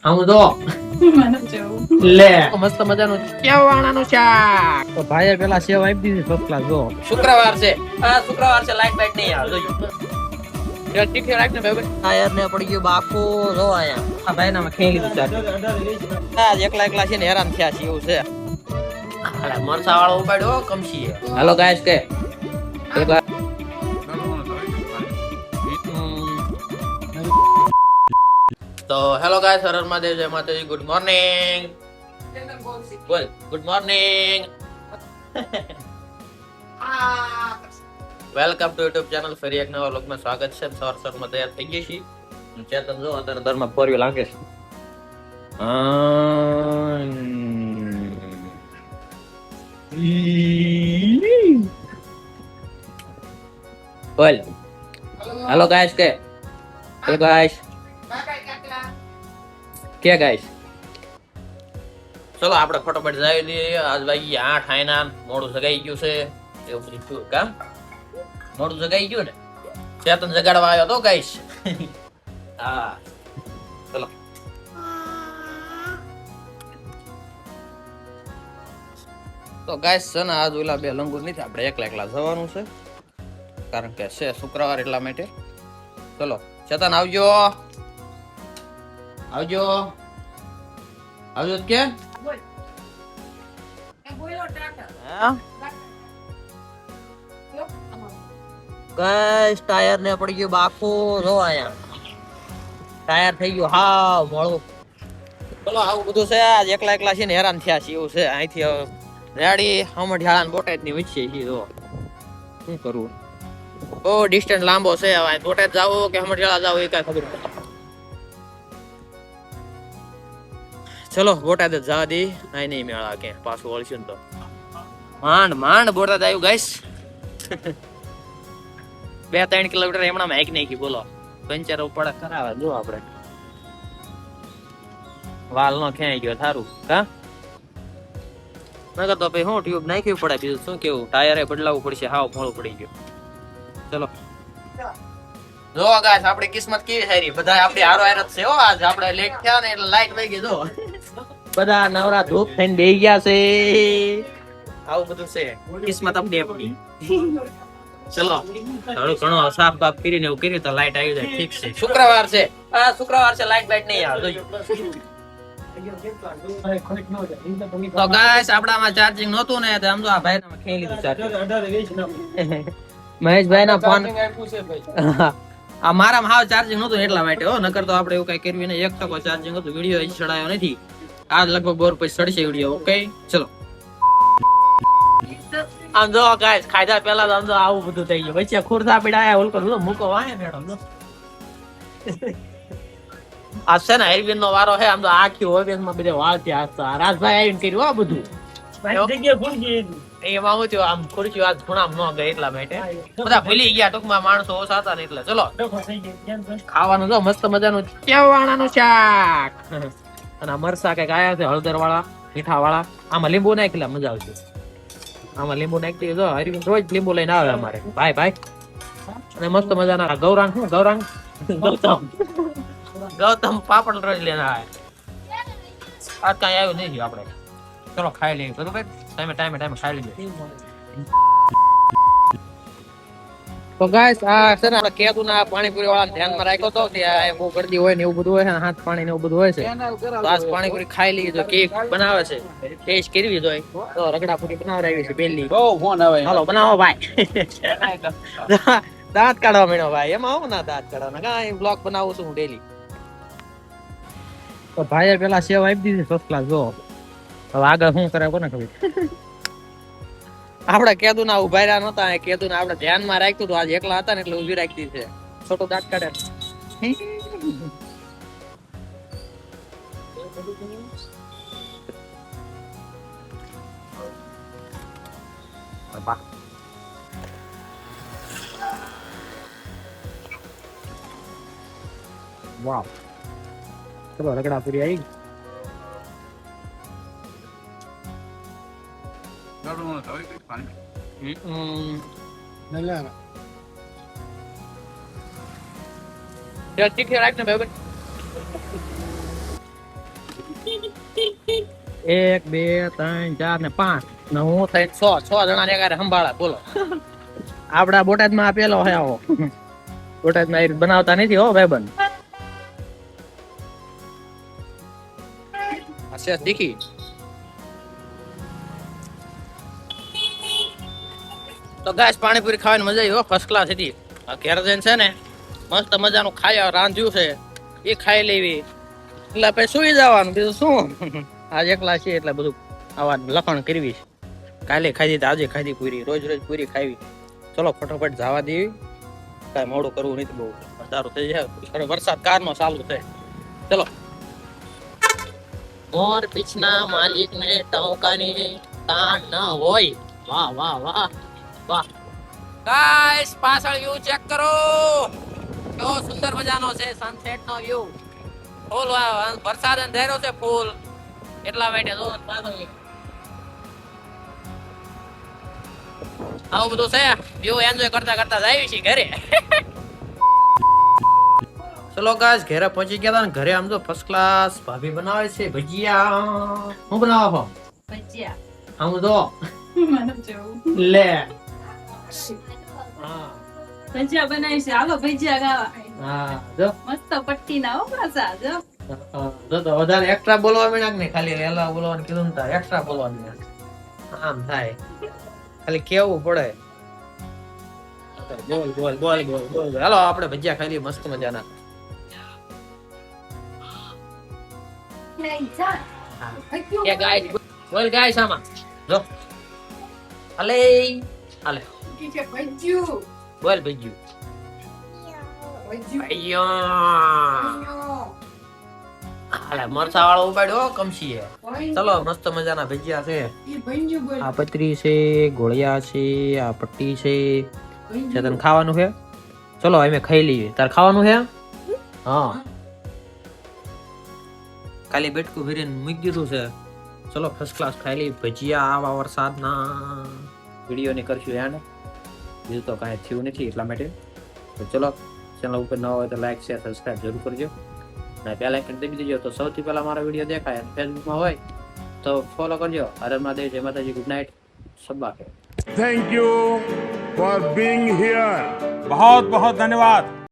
આવું તો લે મસ્ત મજાનું કેવાણાનું શાક તો ભાઈએ પેલા સેવ આપી દીધી ફર્સ્ટ ક્લાસ જો શુક્રવાર છે શુક્રવાર છે લાઈટ બાઈટ નહીં આવે જો ટીઠી રાખ ને ભાઈ ટાયર ને પડી ગયું બાપુ જો આયા આ ભાઈ નામાં ખેલી દીધું આ એકલા એકલા છે ને હેરાન થયા છે એવું છે અરે મરસા વાળો ઉપાડ્યો કમસી હાલો ગાઈસ કે તો હેલો ગાઈસ હર હર મહાદેવ જય માતાજી ગુડ મોર્નિંગ બોલ good morning welcome to YouTube channel ફરી એક નવા વ્લોગમાં સ્વાગત છે સવાર સવારમાં તૈયાર થઈ ગઈ છીએ ચેતન જો અંદર અંદરમાં ફોરવી લાગે છે બોલ હેલો ગાઈસ કે હેલો ગાઈસ કે ગાઈસ ચલો આપણે ફટાફટ જાવી દઈએ આજ વાગી 8 આયના મોડું જગાઈ ગયું છે એવું બધું થયું કામ મોડું જગાઈ ગયું ને ચેતન જગાડવા આવ્યો તો ગાઈસ હા ચલો તો ગાઈસ છે ને આજ ઓલા બે લંગુર નથી આપણે એકલા એકલા જવાનું છે કારણ કે છે શુક્રવાર એટલા માટે ચલો ચેતન આવજો આવજો આવજો કે ગાઈસ ટાયર ને પડી ગયું બાપુ જો આયા ટાયર થઈ ગયું હાવ મોળું ચલો આવું બધું છે આજ એકલા એકલા છે ને હેરાન થયા છે એવું છે અહીંથી રેડી હમઢિયાળા ને બોટાદ ની વચ્ચે છે જો શું કરવું બહુ ડિસ્ટન્સ લાંબો છે હવે બોટાદ જાવું કે હમઢિયાળા જાવું એ કઈ ખબર નથી ચલો બોટાદ જ જવા દે આઈ નહીં મેળા કે પાછું વળશું ને તો માંડ માંડ બોટાદ આવ્યું ગાઈસ 2-3 કિલોમીટર એમણા માં હાઈક નાખી બોલો પંચર ઉપર કરાવે જો આપણે વાલ નો ખેંચી ગયો થારું હા નકર તો ભાઈ હું ટ્યુબ નાખવી પડે બીજું શું કેવું ટાયરે બદલાવવું પડશે હાવ મોળું પડી ગયું ચલો જો ગાઈસ આપણી કિસ્મત કેવી સારી બધા આપણી હારો હાર જ છે હો આજ આપણે લેટ થયા ને એટલે લાઈટ વહી ગઈ જો બધા નવરા ધૂપ થઈને બેહી ગયા છે આવું બધું છે કિસ્મત આપણી આપણી ચલો થોડું ઘણો સાફ બાફ કરીને એવું કર્યું તો લાઈટ આવી જાય ઠીક છે શુક્રવાર છે શુક્રવાર છે લાઈટ બાઈટ નહીં આવે તો ગાઈસ આપડામાં ચાર્જિંગ નહોતું ને તો આમ તો આ ભાઈ નામાં ખેલી લીધું ચાર્જિંગ મહેશભાઈ ના ફોન આ મારામાં હાવ ચાર્જિંગ નહોતું એટલા માટે હો નકર તો આપણે એવું કઈ કર્યું ને 1% ચાર્જિંગ હતું વિડિયો હજી ચડાયો નથી આજ લગભગ બોર પછી ચડશે વિડિયો ઓકે ચલો આમ જો ગાઈસ ખાધા પહેલા તો આમ જો આવું બધું થઈ ગયું વચ્ચે ખુરદા પીડાયા ઓલકો મૂકો વાય મેડમ જો આ છે ને હેરબીન નો વારો છે આમ તો આખી ઓવેન માં બધે વાળતી આસ્તા રાજભાઈ આવીને કર્યું આ બધું જગ્યા ભૂલ ગઈ એમાં હું થયું આમ ખુરશી આજ ખૂણામ ન ગઈ એટલા માટે બધા ભૂલી ગયા ટૂંકમાં માણસો ઓછા હતા ને એટલે ચલો ખાવાનું જો મસ્ત મજાનું કેવાણાનું શાક અને મરસા કઈક આયા છે હળદર વાળા મીઠા વાળા આમાં લીંબુ નાખેલા મજા આવશે આમાં લીંબુ નાખી જો હરવીન રોજ લીંબુ લઈને આવે અમારે ભાઈ ભાઈ અને મસ્ત મજાના ગૌરાંગ શું ગૌરાંગ ગૌતમ પાપડ રોજ લઈને આવે આજ કઈ આવ્યું નહીં આપણે ચલો ખાઈ લઈએ બરોબર ટાઈમે ખાઈ લઈએ તો ગાઈસ આ છે ને આપણે કેદુ ના પાણીપુરી વાળા ધ્યાનમાં રાખ્યો તો ત્યાં બહુ ગરદી હોય ને એવું બધું હોય ને હાથ પાણી ને એવું બધું હોય છે તો આજ પાણીપુરી ખાઈ લઈએ તો કેક બનાવે છે ટેસ્ટ કરવી જોઈએ તો રગડાપુરી બનાવરાવી છે પહેલી બહુ ફોન આવે હાલો બનાવો ભાઈ દાંત કાઢવા માંડ્યો ભાઈ એમાં આવું ના દાંત કાઢવાના કાંઈ બ્લોગ બનાવું છું હું ડેલી તો ભાઈએ પેલા સેવ આપી દીધી ફર્સ્ટ ક્લાસ જો હવે આગળ શું કરે કોને ખબર આપડે કેદુ ના ઉભા રહ્યા નતા કેદુ ને આપડે ધ્યાનમાં રાખ્યું તો આજે એકલા હતા ને એટલે ઉભી રાખી છે છોટો દાંત કાઢે વાવ ચલો રગડા પૂરી આવી ઠીક રાખ ને ભાઈ 1 2 3 4 ને 5 ને હું થઈ 6 જણા ને કારે સંભાળા બોલો. આપડા બોટાદમાં આ પેલો હે આવો. બોટાદમાં આ બનાવતા નથી હો ભાઈબંધ. આશા દીખી તો ગાઈસ પાણીપુરી ખાવાની મજા આવી હો, ફર્સ્ટ ક્લાસ હતી. આ ઘેર જઈને છે ને મસ્ત મજાનું ખાયા રાંધ્યું છે એ ખાઈ લેવી એટલે પછી સુઈ જવાનું, બીજું શું. આજ એકલા છે એટલે બધું આવા લખણ કરવી છે. કાલે ખાધી તો આજે ખાધી પૂરી, રોજ રોજ પૂરી ખાવી. ચલો ફટાફટ જવા દેવી, કાંઈ મોડું કરવું નથી, બહુ વધારો થઈ જાય. વરસાદ કારનો ચાલુ છે. ચલો. મોર પીછના માલિક ને ટોકાની તાણ ન હોય. વાહ વાહ વાહ વાહ. ગાઈસ પાછળ વ્યૂ ચેક કરો, કેવો સુંદર મજાનો છે સનસેટ નો વ્યૂ. ફૂલ વરસાદ અંધેરો છે ફૂલ, એટલા માટે જો આવું બધું છે. વ્યૂ એન્જોય કરતા કરતા જાય છે ઘરે. ચલો ગાઈસ ઘરે પહોંચી ગયા હતા ને ઘરે આમ તો ફર્સ્ટ ક્લાસ ભાભી બનાવે છે ભજીયા. હું બનાવો ભજીયા આમ તો મને જેવું લે હા ભજીયા બનાવી છે. હાલો ભજીયા ખાવા. હા જો મસ્ત પટ્ટી ના હો પાછા જો. જો તો વધારે એક્સ્ટ્રા બોલવા માંડ્યા ને, ખાલી વેલા બોલવાનું કીધું ને તાર એક્સ્ટ્રા બોલવાનું આમ થાય, ખાલી કેવું પડે. બોલ બોલ બોલ બોલ બોલ. હાલો આપણે ભજીયા ખાઈ લઈએ મસ્ત મજાના. એ ગાઈસ બોલ ગાઈસ આમાં જો અલે હાલે બોલ ભજીયું હાલે મરસા વાળો ઉપાડ્યો કમસી હે. ચલો મસ્ત મજાના ભજીયા છે. આ પતરી છે, ગોળિયા છે, આ પટ્ટી છે. તને ખાવાનું છે? ચલો અમે ખાઈ લઈએ. તાર ખાવાનું છે? હા ખાલી બેટકું ભરીને મૂકી દીધું છે. ચલો ફર્સ્ટ ક્લાસ ખાઈ લઈએ ભજીયા આવા વરસાદના. વિડીયો ને કરશું યાર, બીજું તો કાંઈ થયું નથી એટલા માટે. તો ચલો ચેનલ ઉપર ન હોય તો લાઈક શેર સબસ્ક્રાઇબ જરૂર કરજો અને બેલ આઇકન દબાવી દેજો તો સૌથી પહેલા મારા વિડીયો દેખાય. ફેસબુકમાં હોય તો ફોલો કરજો. હર મહાદેવ, જય માતાજી, ગુડ નાઇટ, સબ્બા ખેર. Thank you for being here. बहुत बहुत धन्यवाद.